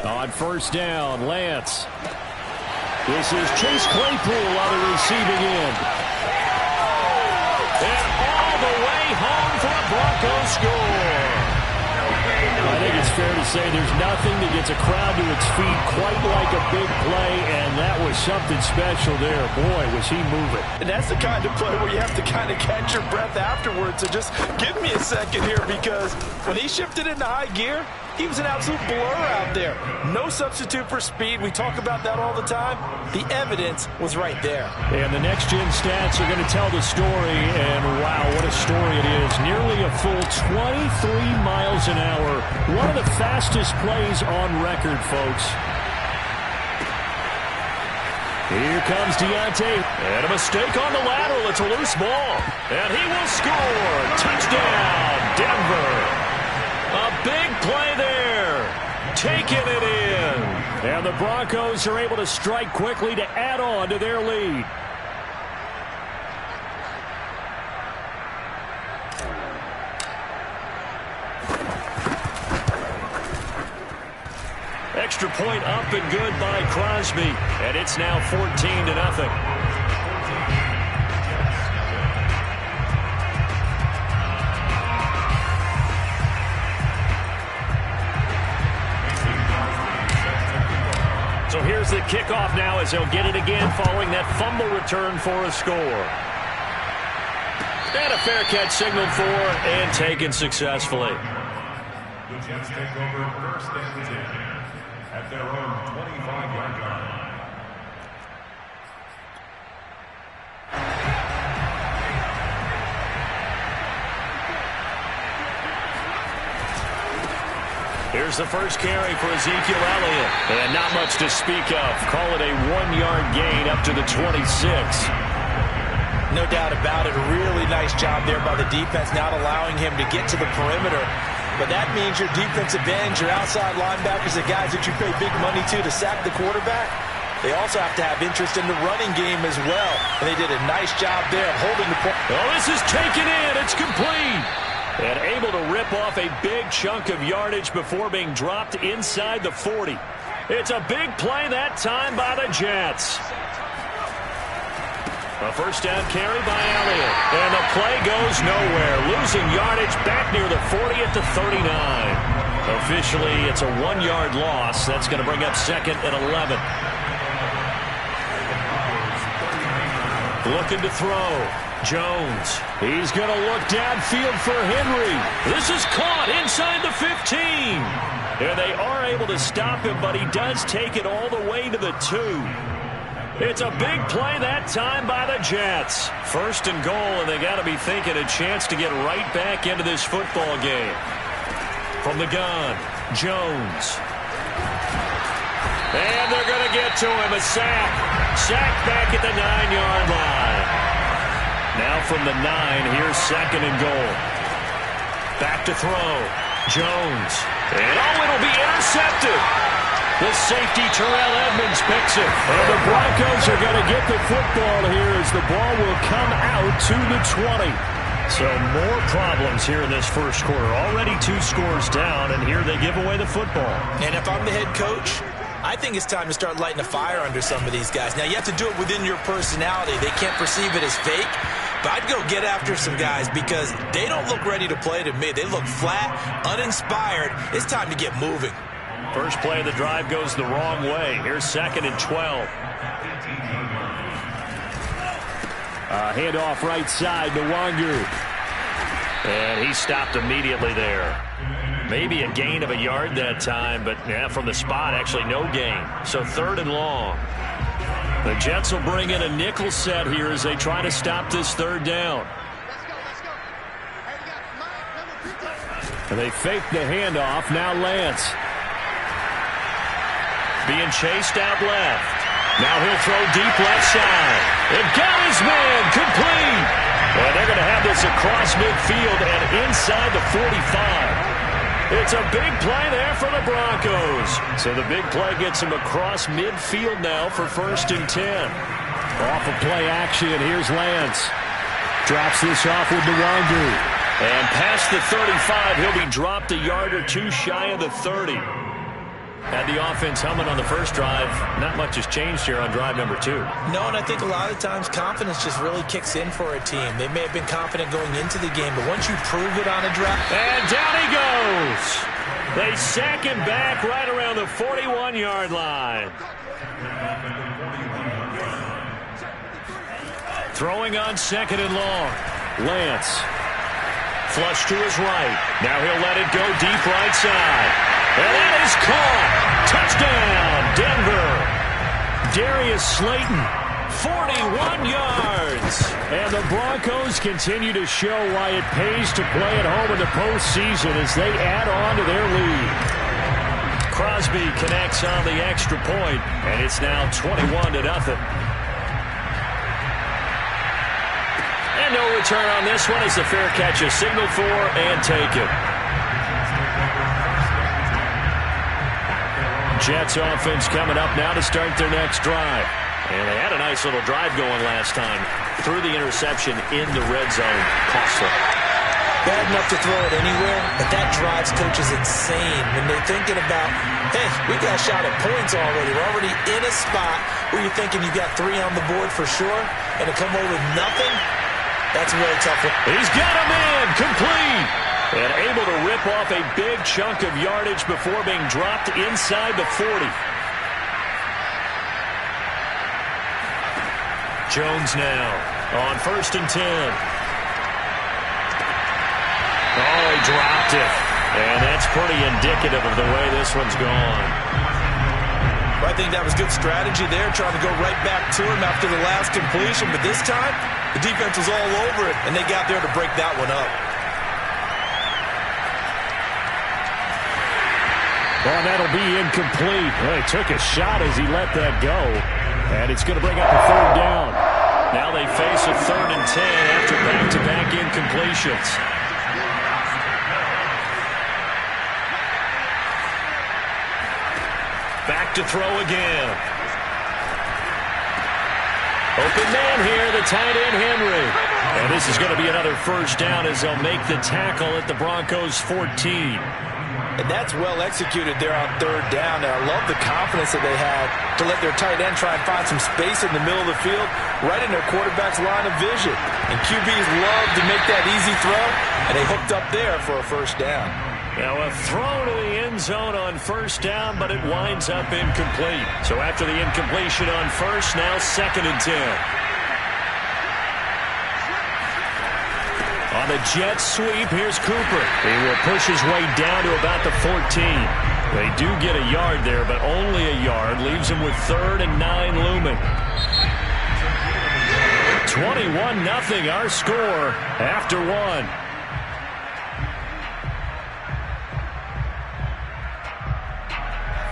On first down, Lance. This is Chase Claypool on the receiving end. And all the way home for a Broncos score. I think it's fair to say there's nothing that gets a crowd to its feet quite like a big play, and that was something special there. Boy, was he moving. And that's the kind of play where you have to kind of catch your breath afterwards. So just give me a second here, because when he shifted into high gear, he was an absolute blur out there. No substitute for speed. We talk about that all the time. The evidence was right there. And the next-gen stats are going to tell the story, and wow, what a story it is. Nearly a full 23 miles an hour. One of the fastest plays on record, folks. Here comes Deontay. And a mistake on the lateral. It's a loose ball. And he will score. Touchdown, Denver. A big play there. Taking it in. And the Broncos are able to strike quickly to add on to their lead. Extra point up and good by Crosby. And it's now 14-0. So here's the kickoff now as they'll get it again following that fumble return for a score. And a fair catch signaled for and taken successfully. The Jets take over first and 10 at their own 25-yard line. Here's the first carry for Ezekiel Elliott. And not much to speak of. Call it a 1-yard gain up to the 26. No doubt about it. A really nice job there by the defense, not allowing him to get to the perimeter. But that means your defensive ends, your outside linebackers, the guys that you pay big money to sack the quarterback, they also have to have interest in the running game as well. And they did a nice job there of holding the point. Oh, this is taken in. It's complete. And able to rip off a big chunk of yardage before being dropped inside the 40. It's a big play that time by the Jets. A first down carry by Elliott. And the play goes nowhere. Losing yardage back near the 40 at the 39. Officially, it's a 1-yard loss. That's going to bring up second and 11. Looking to throw. Jones. He's going to look downfield for Henry. This is caught inside the 15. And they are able to stop him, but he does take it all the way to the 2. It's a big play that time by the Jets. First and goal, and they got to be thinking a chance to get right back into this football game. From the gun, Jones. And they're going to get to him, a sack. Sack back at the 9-yard line. Now from the 9, here's second and goal. Back to throw. Jones. And it'll be intercepted. The safety, Terrell Edmonds, picks it. And the Broncos are going to get the football here as the ball will come out to the 20. So more problems here in this first quarter. Already 2 scores down, and here they give away the football. And if I'm the head coach, I think it's time to start lighting a fire under some of these guys. Now, you have to do it within your personality. They can't perceive it as fake. But I'd go get after some guys because they don't look ready to play to me. They look flat, uninspired. It's time to get moving. First play of the drive goes the wrong way. Here's second and 12. Handoff right side to Wangu. And he stopped immediately there. Maybe a gain of a yard that time, but yeah, from the spot, actually no gain. So third and long. The Jets will bring in a nickel set here as they try to stop this third down. And they fake the handoff. Now Lance. Being chased out left. Now he'll throw deep left side. And got his man complete. And they're going to have this across midfield and inside the 45. It's a big play there for the Broncos. So the big play gets him across midfield now for first and 10. Off of play action, here's Lance. Drops this off with Nwangu. And past the 35, he'll be dropped a yard or two shy of the 30. Had the offense humming on the first drive. Not much has changed here on drive number 2. No, and I think a lot of times confidence just really kicks in for a team. They may have been confident going into the game, but once you prove it on a drive. And down he goes. They sack him back right around the 41-yard line. Throwing on second and long. Lance. Flush to his right. Now he'll let it go deep right side. And that is caught. Touchdown, Denver. Darius Slayton, 41 yards. And the Broncos continue to show why it pays to play at home in the postseason as they add on to their lead. Crosby connects on the extra point, and it's now 21-0. And no return on this one as the fair catch is signaled for and taken. Jets offense coming up now to start their next drive. And they had a nice little drive going last time. Threw the interception in the red zone. Costly. Bad enough to throw it anywhere, but that drives coaches insane when they're thinking about, hey, we got a shot at points already. We're already in a spot where you're thinking you got 3 on the board for sure, and to come away with nothing, that's a really tough one. He's got him in. Complete. And able to rip off a big chunk of yardage before being dropped inside the 40. Jones now on 1st and 10. Oh, he dropped it. And that's pretty indicative of the way this one's gone. I think that was good strategy there, trying to go right back to him after the last completion. But this time, the defense was all over it, and they got there to break that one up. Well, that'll be incomplete. Well, he took a shot as he let that go. And it's going to bring up a 3rd down. Now they face a 3rd and 10 after back-to-back incompletions. Back to throw again. Open man here, the tight end Henry. And this is going to be another 1st down as they'll make the tackle at the Broncos 14. And that's well executed there on 3rd down. And I love the confidence that they had to let their tight end try and find some space in the middle of the field, right in their quarterback's line of vision. And QBs love to make that easy throw, and they hooked up there for a 1st down. Now a throw to the end zone on 1st down, but it winds up incomplete. So after the incompletion on 1st, now 2nd and 10. On the Jets sweep, here's Cooper. He will push his way down to about the 14. They do get a yard there, but only a yard. Leaves him with 3rd and 9 looming. 21-0 our score after 1.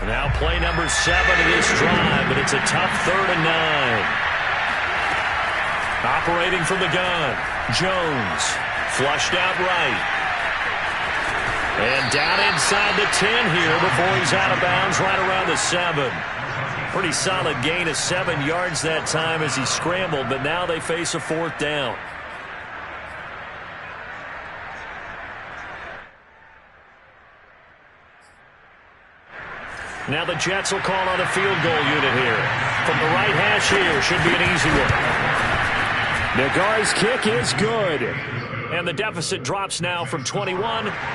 Now play number 7 of this drive, but it's a tough 3rd and 9. Operating from the gun, Jones. Flushed out right. And down inside the 10 here before he's out of bounds right around the 7. Pretty solid gain of 7 yards that time as he scrambled, but now they face a 4th down. Now the Jets will call on a field goal unit here. From the right hash here, should be an easy one. Nagar's kick is good. And the deficit drops now from 21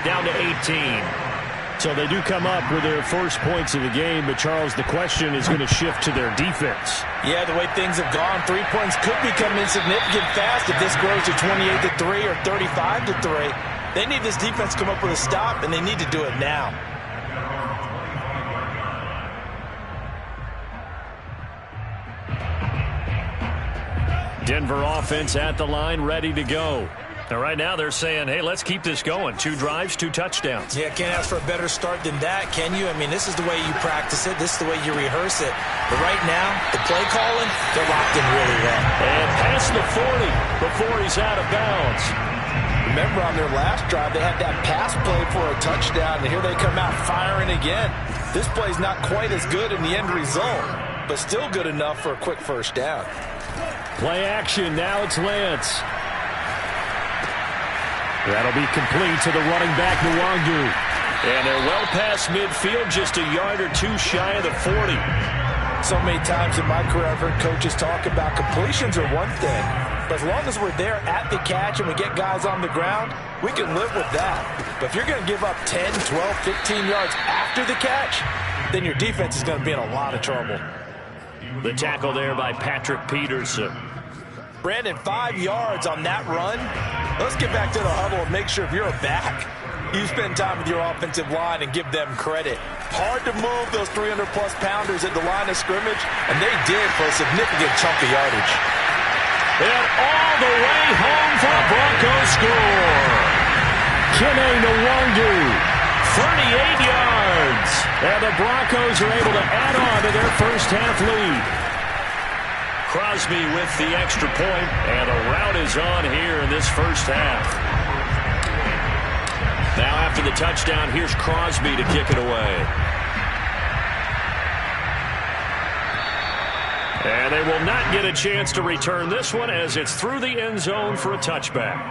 down to 18. So they do come up with their first points of the game, but Charles, the question is going to shift to their defense. Yeah, the way things have gone, 3 points could become insignificant fast if this grows to 28-3 or 35-3. They need this defense to come up with a stop, and they need to do it now. Denver offense at the line, ready to go. Now, right now, they're saying, hey, let's keep this going. 2 drives, 2 touchdowns. Yeah, can't ask for a better start than that, can you? I mean, this is the way you practice it. This is the way you rehearse it. But right now, the play calling, they're locked in really well. And past the 40 before he's out of bounds. Remember, on their last drive, they had that pass play for a touchdown, and here they come out firing again. This play's not quite as good in the end result, but still good enough for a quick 1st down. Play action. Now it's Lance. That'll be complete to the running back, Nwangu. And they're well past midfield, just a yard or two shy of the 40. So many times in my career I've heard coaches talk about completions are one thing, but as long as we're there at the catch and we get guys on the ground, we can live with that. But if you're going to give up 10, 12, 15 yards after the catch, then your defense is going to be in a lot of trouble. The tackle there by Patrick Peterson. Brandon, 5 yards on that run. Let's get back to the huddle and make sure if you're a back, you spend time with your offensive line and give them credit. Hard to move those 300-plus pounders at the line of scrimmage, and they did for a significant chunk of yardage. And all the way home for a Broncos score. Kene Nwangu, 38 yards. And the Broncos are able to add on to their first-half lead. Crosby with the extra point, and a rout is on here in this first half. Now after the touchdown, here's Crosby to kick it away. And they will not get a chance to return this one as it's through the end zone for a touchback.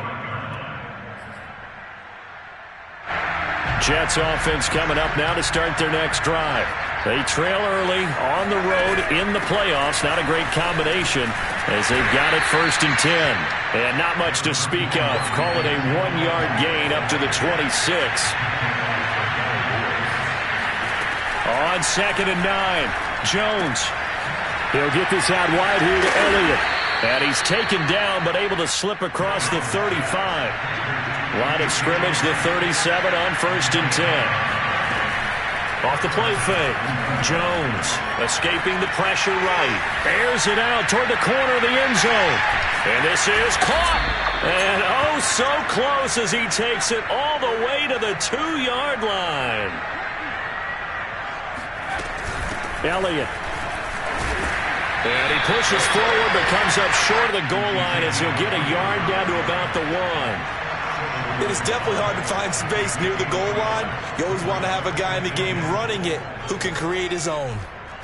Jets offense coming up now to start their next drive. They trail early on the road in the playoffs. Not a great combination as they've got it 1st and 10. And not much to speak of. Call it a 1-yard gain up to the 26. On 2nd and 9, Jones. He'll get this out wide here to Elliott. And he's taken down but able to slip across the 35. Line of scrimmage, the 37 on 1st and 10. Off the play fake. Jones escaping the pressure right. Airs it out toward the corner of the end zone. And this is caught. And oh, so close as he takes it all the way to the 2-yard line. Elliott. And he pushes forward but comes up short of the goal line as he'll get a yard down to about the 1. It is definitely hard to find space near the goal line. You always want to have a guy in the game running it who can create his own.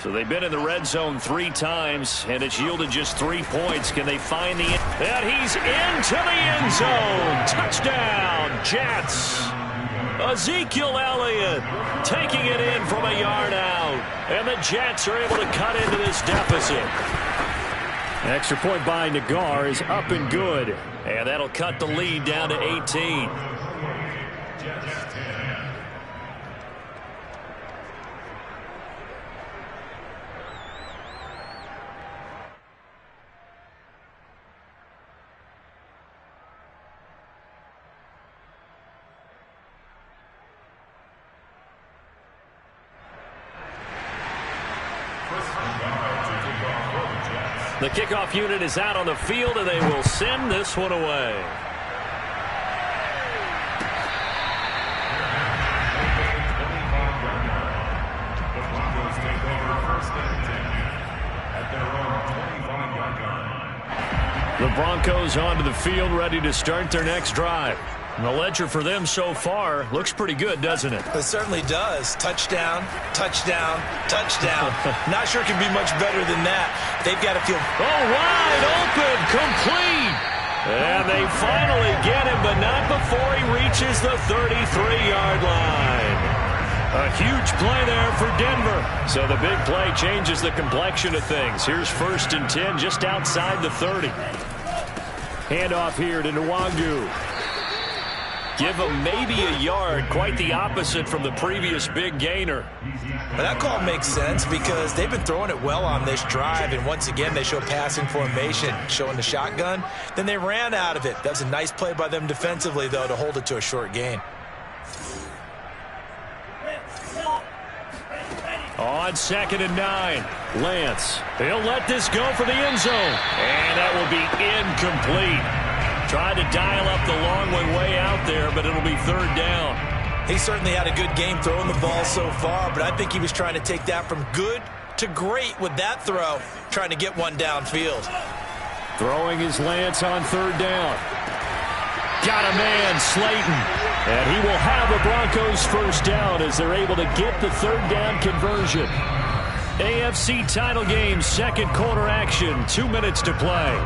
So they've been in the red zone 3 times, and it's yielded just 3 points. Can they find the end? And he's into the end zone. Touchdown, Jets. Ezekiel Elliott taking it in from a yard out. And the Jets are able to cut into this deficit. Extra point by Nagar is up and good. And that'll cut the lead down to 18. The kickoff unit is out on the field, and they will send this one away. The Broncos take over 1st and 10 at their own 25-yard line. The Broncos onto the field, ready to start their next drive. And the ledger for them so far looks pretty good, doesn't it? It certainly does. Touchdown, touchdown, touchdown. Not sure it can be much better than that. They've got to feel... Oh, wide open, complete. And they finally get him, but not before he reaches the 33-yard line. A huge play there for Denver. So the big play changes the complexion of things. Here's 1st and 10 just outside the 30. Handoff here to Nwangu. Give him maybe a yard, quite the opposite from the previous big gainer. But that call makes sense because they've been throwing it well on this drive, and once again they show passing formation, showing the shotgun. Then they ran out of it. That was a nice play by them defensively, though, to hold it to a short gain. On 2nd and 9, Lance. He'll let this go for the end zone. And that will be incomplete. Tried to dial up the long way out there, but it'll be 3rd down. He certainly had a good game throwing the ball so far, but I think he was trying to take that from good to great with that throw, trying to get one downfield. Throwing his Lance on 3rd down. Got a man, Slayton. And he will have the Broncos 1st down as they're able to get the 3rd down conversion. AFC title game, 2nd quarter action, 2 minutes to play.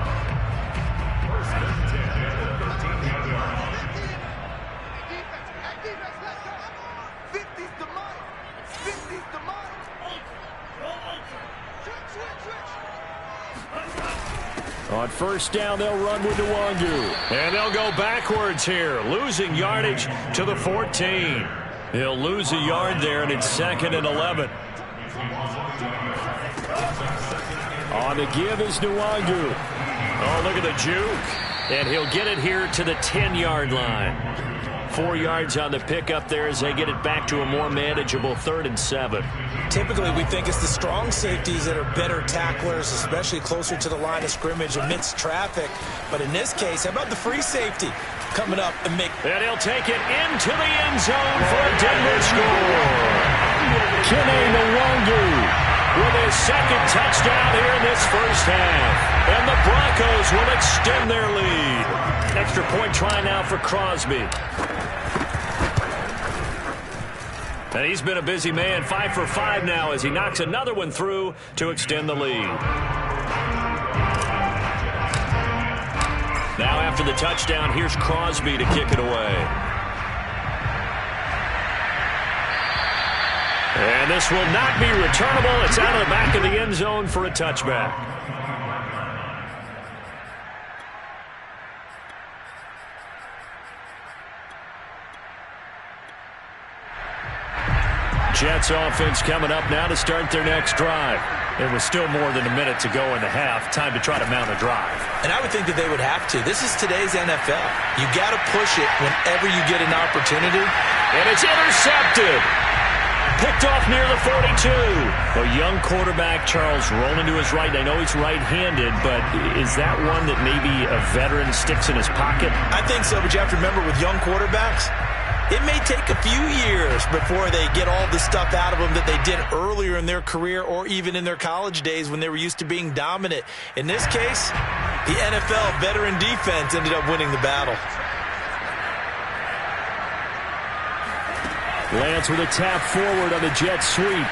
On first down, they'll run with Nwangu. And they'll go backwards here, losing yardage to the 14. He'll lose a yard there, and it's 2nd and 11. On the give is Nwangu. Oh, look at the juke. And he'll get it here to the 10-yard line. 4 yards on the pickup there as they get it back to a more manageable 3rd and 7. Typically, we think it's the strong safeties that are better tacklers, especially closer to the line of scrimmage amidst traffic. But in this case, how about the free safety coming up and make... And he'll take it into the end zone for a Denver score. Kene Nwangu with his 2nd touchdown here in this first half. And the Broncos will extend their lead. Extra point try now for Crosby. And he's been a busy man, 5 for 5 now as he knocks another one through to extend the lead. Now after the touchdown, here's Crosby to kick it away. And this will not be returnable. It's out of the back of the end zone for a touchback. Jets offense coming up now to start their next drive. There was still more than a minute to go in the half. Time to try to mount a drive. And I would think that they would have to. This is today's NFL. You got to push it whenever you get an opportunity. And it's intercepted. Picked off near the 42. A young quarterback, Charles, rolling to his right. I know he's right-handed, but is that one that maybe a veteran sticks in his pocket? I think so, but you have to remember with young quarterbacks, it may take a few years before they get all the stuff out of them that they did earlier in their career or even in their college days when they were used to being dominant. In this case, the NFL veteran defense ended up winning the battle. Lance with a tap forward on the jet sweep.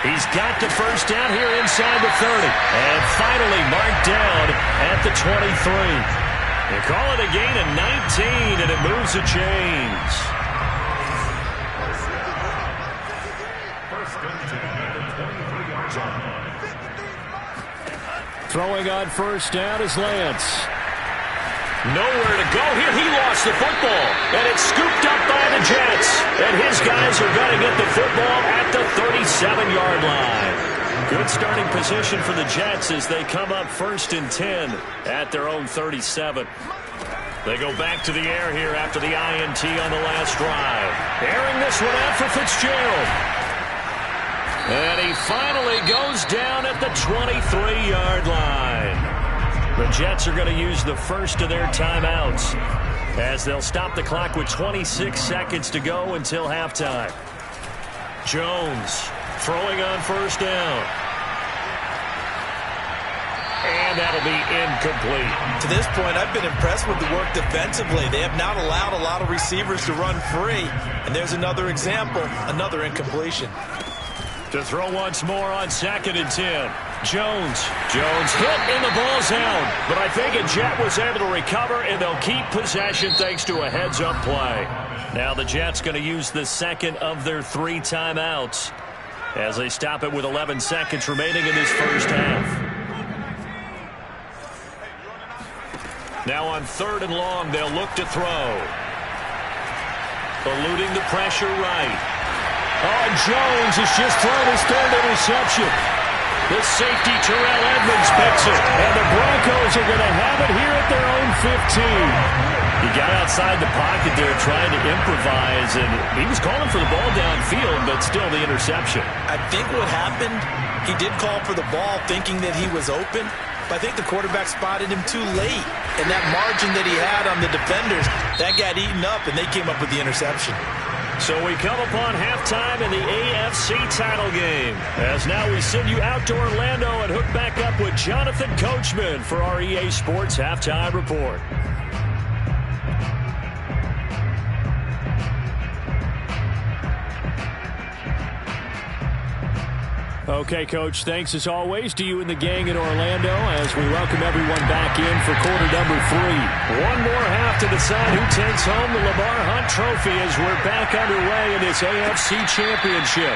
He's got the first down here inside the 30. And finally marked down at the 23. They call it a gain of 19, and it moves the chains. Throwing on first down is Lance. Nowhere to go here. He lost the football, and it's scooped up by the Jets. And his guys are going to get the football at the 37-yard line. Good starting position for the Jets as they come up 1st and 10 at their own 37. They go back to the air here after the INT on the last drive. Airing this one out for Fitzgerald. And he finally goes down at the 23-yard line. The Jets are going to use the first of their timeouts as they'll stop the clock with 26 seconds to go until halftime. Jones throwing on first down. And that'll be incomplete. To this point, I've been impressed with the work defensively. They have not allowed a lot of receivers to run free. And there's another example, another incompletion. To throw once more on 2nd and 10. Jones hit and the ball's out. But I think a Jet was able to recover, and they'll keep possession thanks to a heads-up play. Now the Jets going to use the second of their 3 timeouts as they stop it with 11 seconds remaining in this first half. Now on 3rd and long, they'll look to throw. Eluding the pressure right. Oh, Jones has just thrown his 3rd interception. The safety, Terrell Edmonds, picks it. And the Broncos are going to have it here at their own 15. He got outside the pocket there trying to improvise, and he was calling for the ball downfield, but still the interception. I think what happened, he did call for the ball thinking that he was open, but I think the quarterback spotted him too late. And that margin that he had on the defenders, that got eaten up, and they came up with the interception. So we come upon halftime in the AFC title game. As now we send you out to Orlando and hook back up with Jonathan Coachman for our EA Sports Halftime Report. Okay, Coach, thanks as always to you and the gang in Orlando as we welcome everyone back in for quarter number 3. One more half to decide who takes home the Lamar Hunt Trophy as we're back underway in this AFC Championship.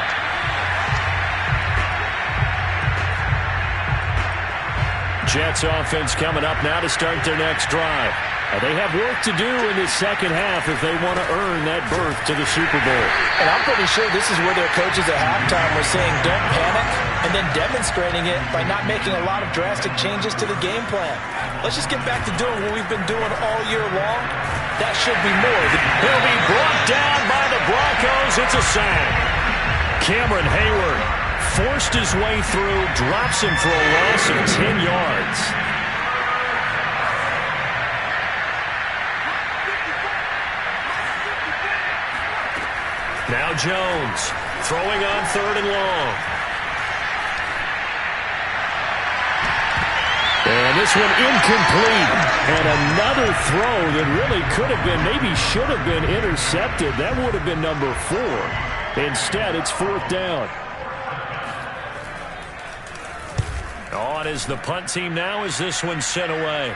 Jets offense coming up now to start their next drive. They have work to do in this second half if they want to earn that berth to the Super Bowl. And I'm pretty sure this is where their coaches at halftime were saying don't panic and then demonstrating it by not making a lot of drastic changes to the game plan. Let's just get back to doing what we've been doing all year long. That should be more. He'll be brought down by the Broncos. It's a sack. Cameron Hayward forced his way through, drops him for a loss of 10 yards. Now Jones throwing on 3rd and long. And this one incomplete. And another throw that really could have been, maybe should have been intercepted. That would have been number 4. Instead, it's 4th down. On is the punt team now as this one's sent away.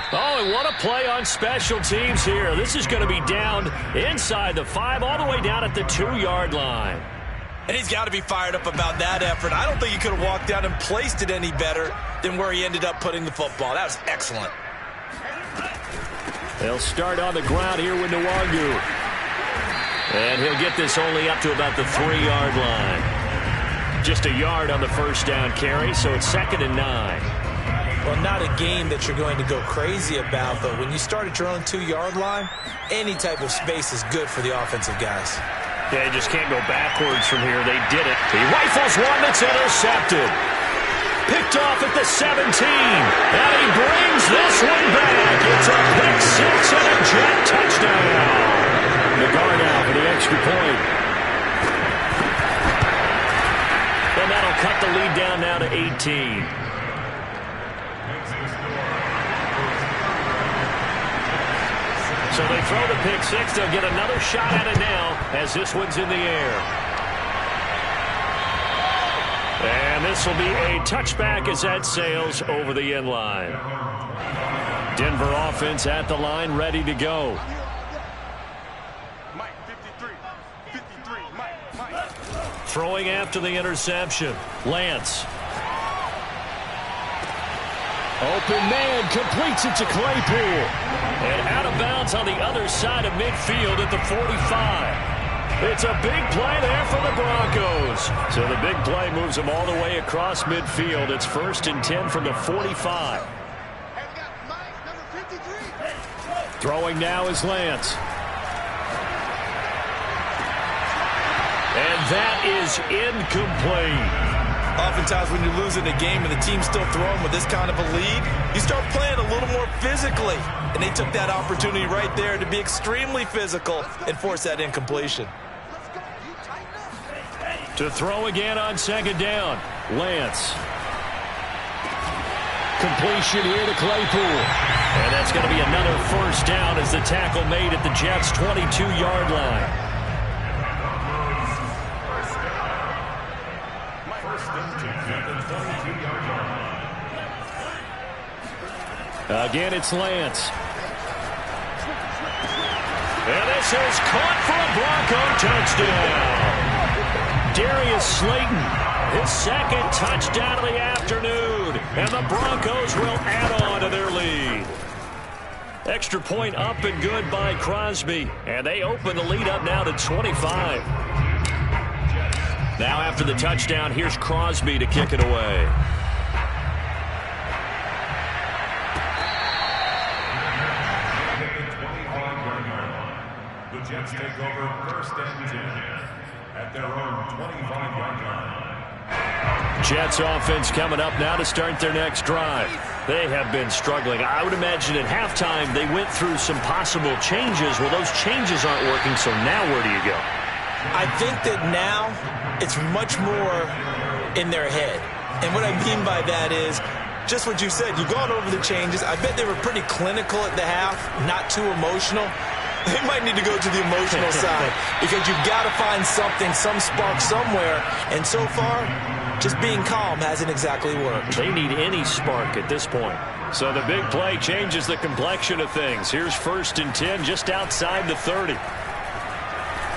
Oh, and what a play on special teams here. This is going to be down inside the 5, all the way down at the 2-yard line. And he's got to be fired up about that effort. I don't think he could have walked down and placed it any better than where he ended up putting the football. That was excellent. They'll start on the ground here with Nwangu. And he'll get this only up to about the 3-yard line. Just a yard on the first down carry, so it's 2nd and 9. Well, not a game that you're going to go crazy about, but when you start at your own 2-yard line, any type of space is good for the offensive guys. They just can't go backwards from here. They did it. He rifles one that's intercepted. Picked off at the 17. And he brings this one back. It's a pick 6 and a Jet touchdown. The guard out for the extra point. And that'll cut the lead down now to 18. So they throw the pick 6. They'll get another shot at it now as this one's in the air. And this will be a touchback as that sails over the end line. Denver offense at the line, ready to go. Throwing after the interception. Lance. Open man, completes it to Claypool. And out of bounds on the other side of midfield at the 45. It's a big play there for the Broncos. So the big play moves them all the way across midfield. It's 1st and 10 from the 45. Throwing now is Lance. And that is incomplete. Oftentimes when you're losing a game and the team's still throwing with this kind of a lead, you start playing a little more physically. And they took that opportunity right there to be extremely physical and force that incompletion. To throw again on 2nd down, Lance. Completion here to Claypool. And that's going to be another 1st down as the tackle made at the Jets' 22-yard line. Again, it's Lance. And this is caught for a Bronco touchdown. Darius Slayton, his 2nd touchdown of the afternoon. And the Broncos will add on to their lead. Extra point up and good by Crosby. And they open the lead up now to 25. Now after the touchdown, here's Crosby to kick it away. The Jets take over 1st and 10 at their own 25-yard line. Jets offense coming up now to start their next drive. They have been struggling. I would imagine at halftime they went through some possible changes. Well, those changes aren't working, so now where do you go? I think that now it's much more in their head. And what I mean by that is just what you said. You've gone over the changes. I bet they were pretty clinical at the half, not too emotional. They might need to go to the emotional side because you've got to find something, some spark somewhere. And so far, just being calm hasn't exactly worked. They need any spark at this point. So the big play changes the complexion of things. Here's 1st and 10 just outside the 30.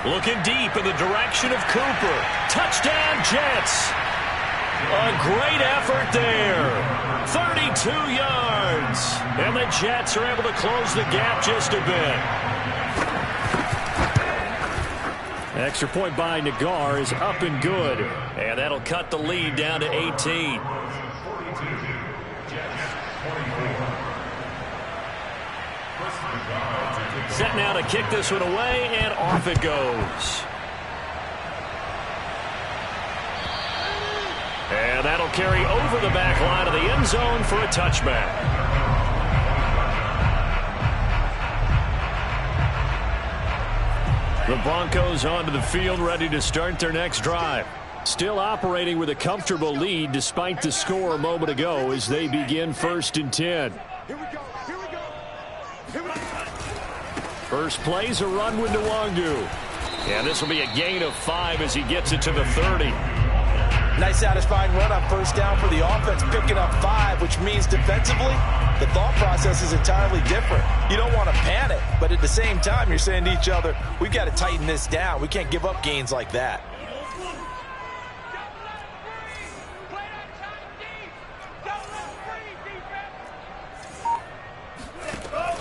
Looking deep in the direction of Cooper. Touchdown, Jets. A great effort there. 32 yards. And the Jets are able to close the gap just a bit. Extra point by Nagar is up and good. And that'll cut the lead down to 18. Set now to kick this one away, and off it goes. And that'll carry over the back line of the end zone for a touchback. The Broncos onto the field, ready to start their next drive. Still operating with a comfortable lead despite the score a moment ago as they begin 1st and 10. Here we go. Here we go. Here we go. First play's a run with Nwangu. And this will be a gain of 5 as he gets it to the 30. Nice satisfying run on 1st down for the offense, picking up 5, which means defensively, the thought process is entirely different. You don't want to panic, but at the same time, you're saying to each other, we've got to tighten this down. We can't give up gains like that.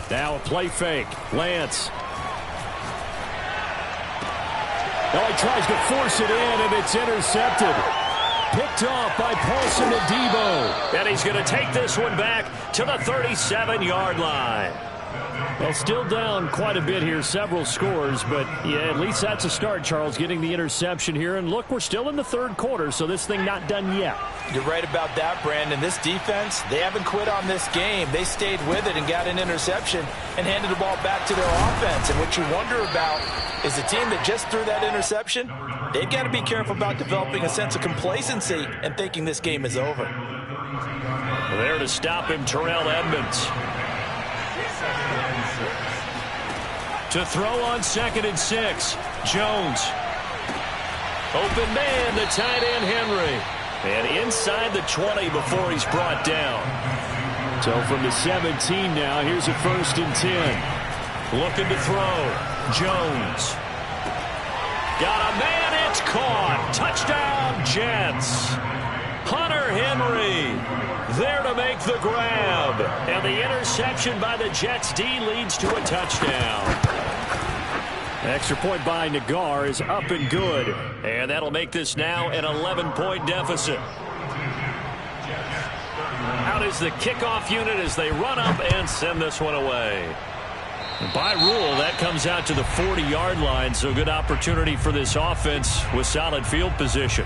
Now a play fake. Lance. Oh, he tries to force it in, and it's intercepted. Picked off by Paulson Adebo. And he's going to take this one back to the 37-yard line. Well, still down quite a bit here, several scores, but yeah, at least that's a start, Charles, getting the interception here. And look, we're still in the 3rd quarter, so this thing not done yet. You're right about that, Brandon. This defense, they haven't quit on this game. They stayed with it and got an interception and handed the ball back to their offense. And what you wonder about is the team that just threw that interception, they've got to be careful about developing a sense of complacency and thinking this game is over. There to stop him, Terrell Edmonds. To throw on 2nd and 6. Jones. Open man, the tight end Henry. And inside the 20 before he's brought down. So from the 17 now, here's a 1st and 10. Looking to throw. Jones. Got a man, it's caught. Touchdown, Jets. Hunter Henry there to make the grab. And the interception by the Jets D leads to a touchdown. Extra point by Nagar is up and good. And that'll make this now an 11-point deficit. Out is the kickoff unit as they run up and send this one away. By rule, that comes out to the 40-yard line, so good opportunity for this offense with solid field position.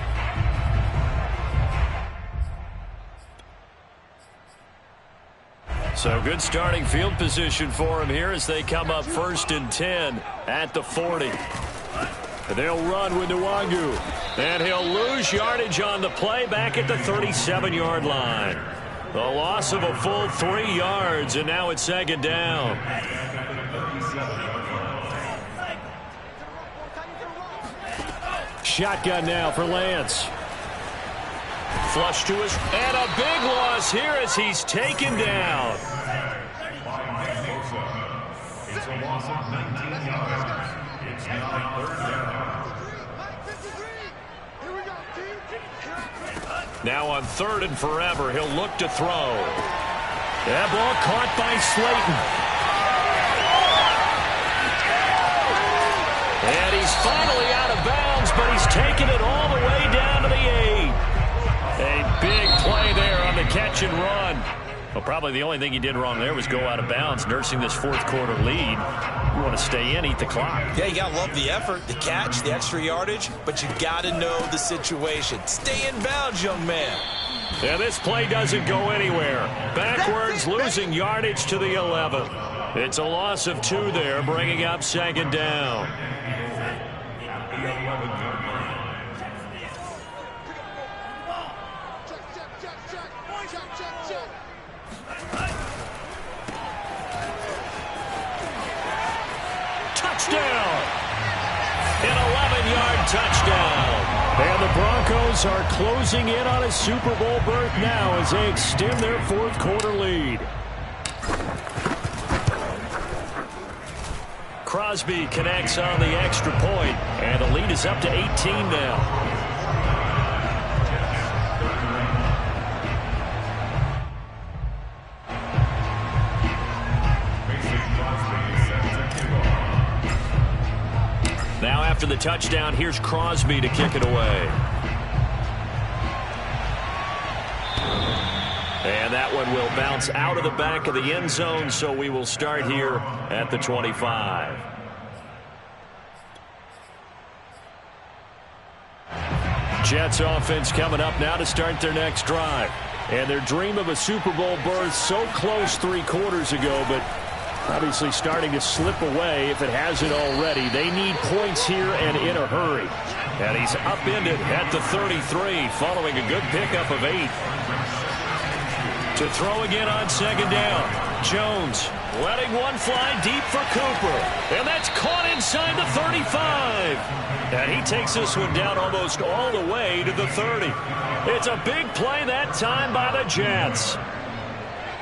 So good starting field position for him here as they come up 1st and 10 at the 40. They'll run with Nwangu. And he'll lose yardage on the play back at the 37-yard line. The loss of a full 3 yards, and now it's 2nd down. Shotgun now for Lance. Flush to his, and a big loss here as he's taken down. It's a loss of 19 yards. It's now 3rd down. Now on 3rd and forever, he'll look to throw. That ball caught by Slayton. And he's finally out of bounds, but he's taken it all the way down to the 8. A big play there on the catch and run. Well, probably the only thing he did wrong there was go out of bounds, nursing this 4th quarter lead. You want to stay in, eat the clock. Yeah, you got to love the effort, the catch, the extra yardage, but you got to know the situation. Stay in bounds, young man. Yeah, this play doesn't go anywhere. Backwards, losing yardage to the 11. It's a loss of 2 there, bringing up 2nd down. touchdown. An 11-yard touchdown. And the Broncos are closing in on a Super Bowl berth now as they extend their fourth quarter lead. Crosby connects on the extra point, and the lead is up to 18 now. Now after the touchdown, here's Crosby to kick it away. And that one will bounce out of the back of the end zone, so we will start here at the 25. Jets offense coming up now to start their next drive. And their dream of a Super Bowl berth so close 3 quarters ago, but obviously starting to slip away if it hasn't already. They need points here and in a hurry. And he's upended at the 33 following a good pickup of 8. To throw again on second down. Jones letting one fly deep for Cooper. And that's caught inside the 35. And he takes this one down almost all the way to the 30. It's a big play that time by the Jets.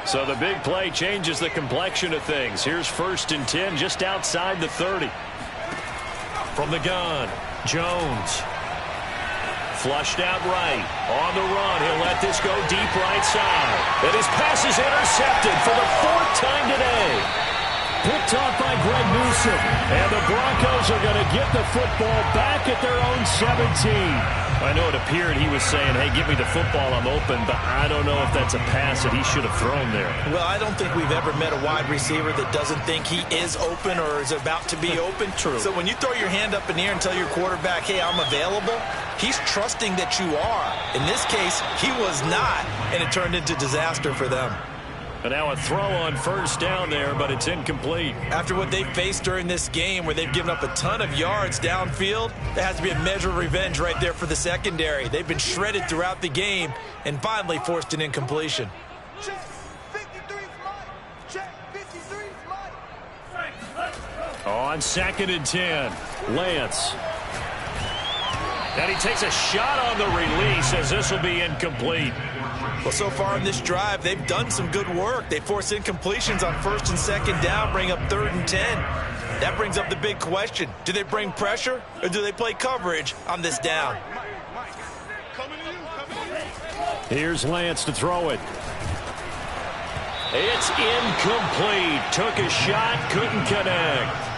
So the big play changes the complexion of things. Here's 1st and 10 just outside the 30. From the gun, Jones. Flushed out right. On the run, he'll let this go deep right side. And his pass is intercepted for the 4th time today. Picked off by Greg Newsome. And the Broncos are going to get the football back at their own 17. I know it appeared he was saying, hey, give me the football, I'm open, but I don't know if that's a pass that he should have thrown there. Well, I don't think we've ever met a wide receiver that doesn't think he is open or is about to be open. True. So when you throw your hand up in the air and tell your quarterback, hey, I'm available, he's trusting that you are. In this case, he was not, and it turned into disaster for them. And now a throw on 1st down there, but it's incomplete. After what they faced during this game where they've given up a ton of yards downfield, there has to be a measure of revenge right there for the secondary. They've been shredded throughout the game and finally forced an incompletion. Check 53's Mike. Check 53's Mike. On 2nd and 10, Lance. And he takes a shot on the release as this will be incomplete. Well, so far in this drive, they've done some good work. They force incompletions on 1st and 2nd down, bring up 3rd and 10. That brings up the big question. Do they bring pressure or do they play coverage on this down? Here's Lance to throw it. It's incomplete. Took a shot, couldn't connect.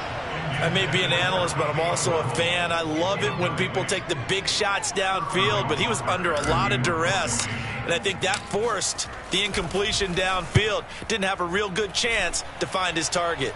I may be an analyst, but I'm also a fan. I love it when people take the big shots downfield, but he was under a lot of duress. And I think that forced the incompletion downfield. Didn't have a real good chance to find his target.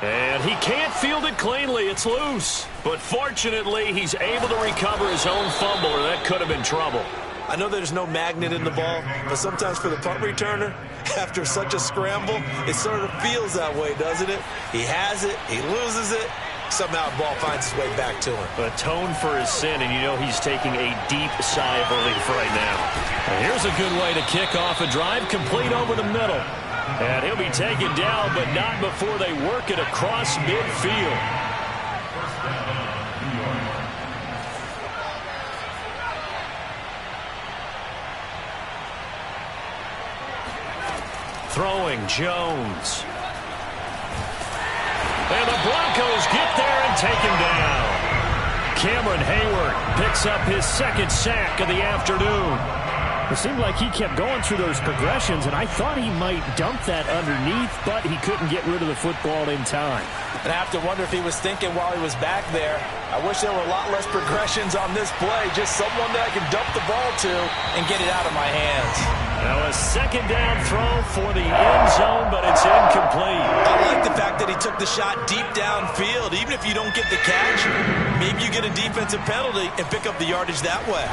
And he can't field it cleanly. It's loose. But fortunately, he's able to recover his own fumble, or that could have been trouble. I know there's no magnet in the ball, but sometimes for the punt returner, after such a scramble, it sort of feels that way, doesn't it? He has it, he loses it, somehow the ball finds its way back to him. Atone for his sin, and you know he's taking a deep sigh of relief right now. And here's a good way to kick off a drive, complete over the middle. And he'll be taken down, but not before they work it across midfield. Throwing, Jones. And the Broncos get there and take him down. Cameron Hayward picks up his 2nd sack of the afternoon. It seemed like he kept going through those progressions, and I thought he might dump that underneath, but he couldn't get rid of the football in time. And I have to wonder if he was thinking while he was back there, I wish there were a lot less progressions on this play, just someone that I can dump the ball to and get it out of my hands. Now a 2nd down throw for the end zone, but it's incomplete. I like the fact that he took the shot deep downfield. Even if you don't get the catch, maybe you get a defensive penalty and pick up the yardage that way.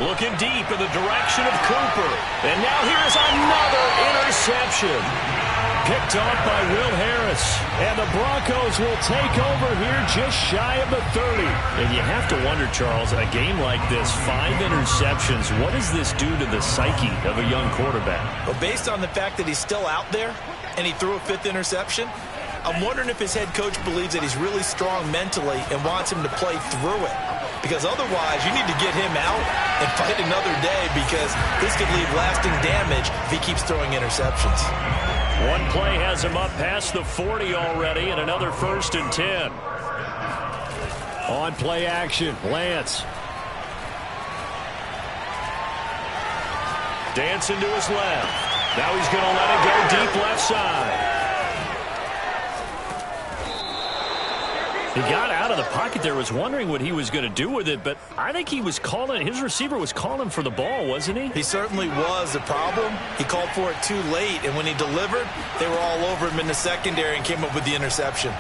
Looking deep in the direction of Cooper. And now here's another interception. Picked off by Will Harris. And the Broncos will take over here just shy of the 30. And you have to wonder, Charles, a game like this, 5 interceptions, what does this do to the psyche of a young quarterback? Well, based on the fact that he's still out there and he threw a 5th interception, I'm wondering if his head coach believes that he's really strong mentally and wants him to play through it. Because otherwise, you need to get him out and fight another day, because this could leave lasting damage if he keeps throwing interceptions. One play has him up past the 40 already, and another 1st and 10. On play action, Lance. Dancing to his left. Now he's going to let it go deep left side. He got out of the pocket there, was wondering what he was going to do with it, but I think he was calling, his receiver was calling for the ball, wasn't he? He certainly was. The problem, he called for it too late, and when he delivered, they were all over him in the secondary and came up with the interception.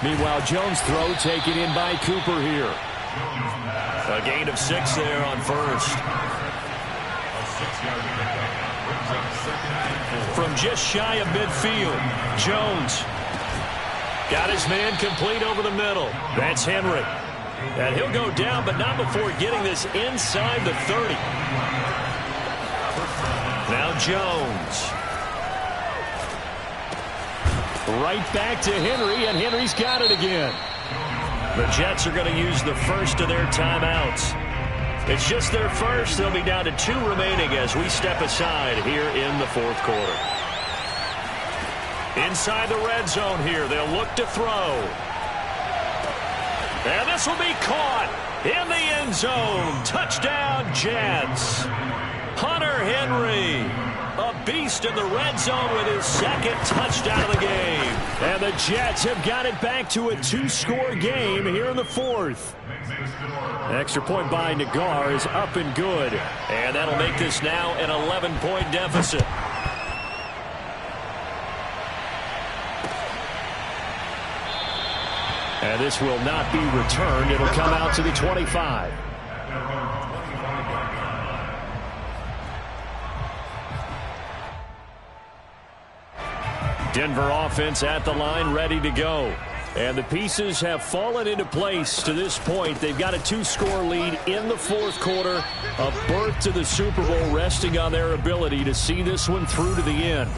Meanwhile, Jones' throw taken in by Cooper here. A gain of 6 there on 1st. From just shy of midfield, Jones got his man complete over the middle. That's Henry. And he'll go down, but not before getting this inside the 30. Now Jones. Right back to Henry, and Henry's got it again. The Jets are going to use the first of their timeouts. It's just their first. They'll be down to 2 remaining as we step aside here in the 4th quarter. Inside the red zone here, they'll look to throw. And this will be caught in the end zone. Touchdown, Jets. Hunter Henry, a beast in the red zone with his 2nd touchdown of the game. And the Jets have got it back to a 2-score game here in the 4th. Extra point by Nagar is up and good. And that'll make this now an 11-point deficit. And this will not be returned. It'll come out to the 25. Denver offense at the line, ready to go. And the pieces have fallen into place to this point. They've got a 2-score lead in the 4th quarter. A berth to the Super Bowl resting on their ability to see this one through to the end.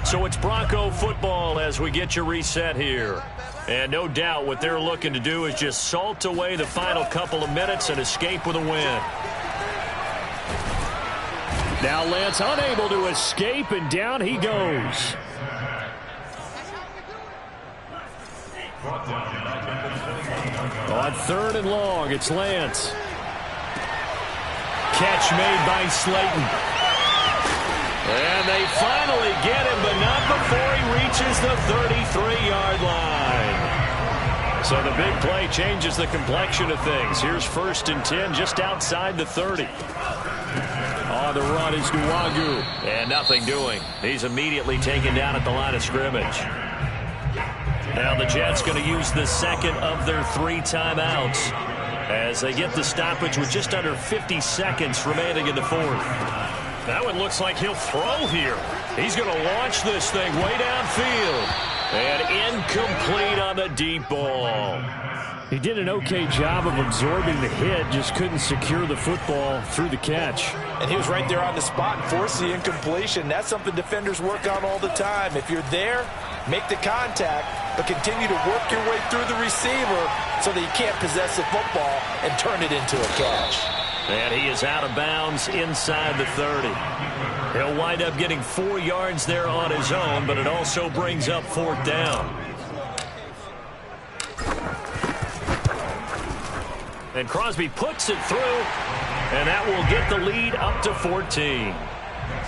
So it's Bronco football as we get you reset here. And no doubt what they're looking to do is just salt away the final couple of minutes and escape with a win. Now Lance unable to escape, and down he goes. On 3rd and long, it's Lance. Catch made by Slayton. And they finally get him, but not before he reaches the 33-yard line. So the big play changes the complexion of things. Here's 1st and 10 just outside the 30. On the run is Nwogu. And nothing doing. He's immediately taken down at the line of scrimmage. Now the Jets going to use the 2nd of their 3 timeouts as they get the stoppage with just under 50 seconds remaining in the 4th. That one looks like he'll throw here. He's going to launch this thing way downfield. And incomplete on the deep ball. He did an okay job of absorbing the hit, just couldn't secure the football through the catch. And he was right there on the spot and forced the incompletion. That's something defenders work on all the time. If you're there, make the contact, but continue to work your way through the receiver so that you can't possess the football and turn it into a catch. And he is out of bounds inside the 30. He'll wind up getting 4 yards there on his own, but it also brings up 4th down. And Crosby puts it through, and that will get the lead up to 14.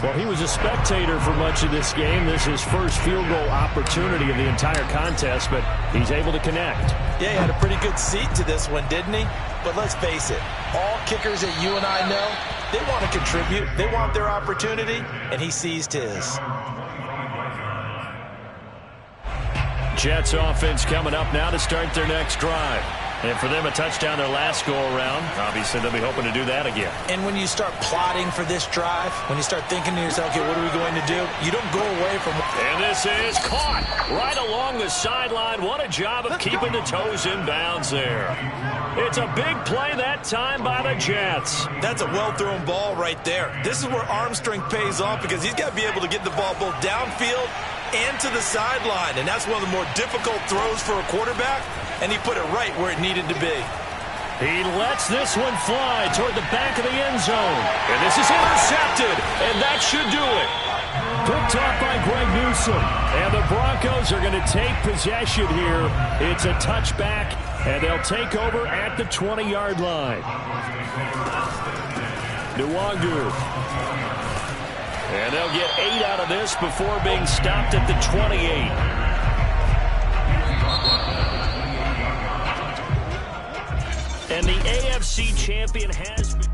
Well, he was a spectator for much of this game. This is his first field goal opportunity of the entire contest, but he's able to connect. Yeah, he had a pretty good seat to this one, didn't he? But let's face it, all kickers that you and I know, they want to contribute. They want their opportunity, and he seized his. Jets offense coming up now to start their next drive. And for them, a touchdown their last go-around. Obviously, they'll be hoping to do that again. And when you start plotting for this drive, when you start thinking to yourself, okay, what are we going to do? You don't go away from... And this is caught right along the sideline. What a job of keeping the toes in bounds there. It's a big play that time by the Jets. That's a well-thrown ball right there. This is where arm strength pays off because he's got to be able to get the ball both downfield and to the sideline. And that's one of the more difficult throws for a quarterback. And he put it right where it needed to be. He lets this one fly toward the back of the end zone. And this is intercepted. And that should do it. Picked off by Greg Newsome. And the Broncos are going to take possession here. It's a touchback. And they'll take over at the 20-yard line. Nwangu. And they'll get 8 out of this before being stopped at the 28. And the AFC champion has been...